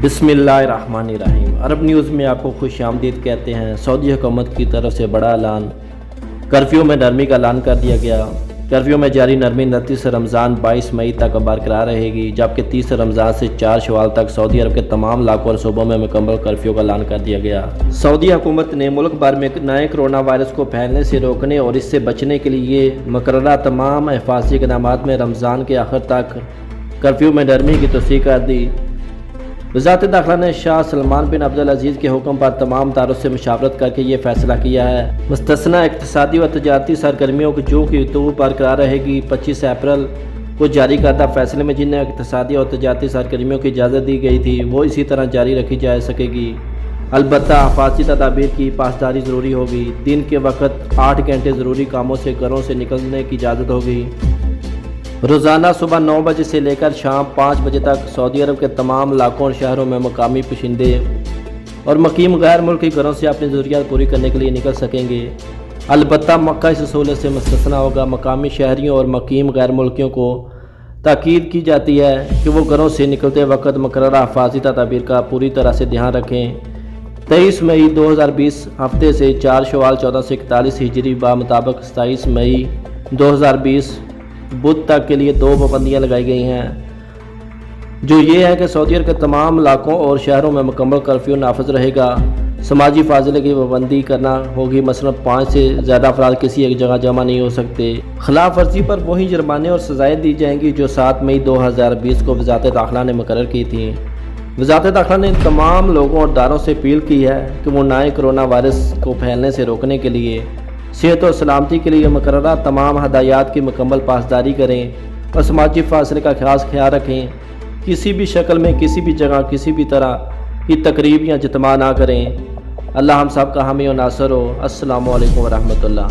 बिस्मिल्लाहिर्रहमानिर्रहीम। अरब न्यूज़ में आपको खुश आमदीद कहते हैं। सऊदी हुकूमत की तरफ से बड़ा ऐलान। कर्फ्यू में नरमी का ऐलान कर दिया गया। कर्फ्यू में जारी नरमी 29 रमज़ान 22 मई तक बरकरार रहेगी, जबकि 30 रमज़ान से 4 शवाल तक सऊदी अरब के तमाम इलाकों और सूबों में मुकम्मल कर्फ्यू का ऐलान कर दिया गया। सऊदी हुकूमत ने मुल्क भर में नए कोरोना वायरस को फैलने से रोकने और इससे बचने के लिए मुकर्ररा तमाम हिफाजती इक़दामात में रमज़ान के आखिर तक कर्फ्यू में नरमी की तौसीक़ कर दी। वज़ारत दाखिला ने शाह सलमान बिन अब्दुल अजीज़ के हुक्म पर तमाम तारों से मुशावरत करके ये फैसला किया है। मुस्तस्ना इक़्तिसादी व तजारती सरगर्मियों की जो की तो बरकरार रहेगी। 25 अप्रैल को जारी करदा फैसले में जिन्हें इक़्तिसादी और तजारती सरगर्मियों की इजाज़त दी गई थी वो इसी तरह जारी रखी जा सकेगी। अलबत्ता हिफाजती तदाबीर की पासदारी ज़रूरी होगी। दिन के वक्त 8 घंटे ज़रूरी कामों से घरों से निकलने की इजाज़त होगी। रोज़ाना सुबह 9 बजे से लेकर शाम 5 बजे तक सऊदी अरब के तमाम इलाकों और शहरों में मकामी पोशींदे और मुकीम गैर मुल्की घरों से अपनी ज़रूरियात पूरी करने के लिए निकल सकेंगे। अलबत्ता मक्का इस सहूलत से मुस्तस्ना होगा। मकामी शहरियों और मुकीम गैर मुल्कियों को ताकीद की जाती है कि वो घरों से निकलते वक्त मुकर्ररा हिफाजती तदाबीर का पूरी तरह से ध्यान रखें। 23 मई 2020 हफ्ते से 4 शवाल 1441 हिजरी बा मुताबिक 27 मई 2020 बुध तक के लिए 2 पाबंदियाँ लगाई गई हैं, जो ये है कि सऊदी अरब के तमाम इलाकों और शहरों में मुकम्मल कर्फ्यू नाफिज रहेगा। समाजी फाजिले की पाबंदी करना होगी। मसलन 5 से ज़्यादा अफराद किसी एक जगह जमा नहीं हो सकते। खिलाफ वर्जी पर वही जुर्माने और सज़ाएँ दी जाएंगी जो 7 मई 2020 को वज़ारत दाखिला ने मुकर्रर की थी। वज़ारत दाखिला ने तमाम लोगों और इदारों से अपील की है कि वो नए कोरोना वायरस को फैलने से रोकने के लिए सेहत और सलामती के लिए मुकर्ररा तमाम हदायत की मुकम्मल पासदारी करें और समाजी फासले का खास ख्याल रखें। किसी भी शक्ल में किसी भी जगह किसी भी तरह की तकरीब या इज्तिमा ना करें। अल्लाह हम सब का हामी और नासर हो। अस्सलामु अलैकुम व रहमतुल्लाह।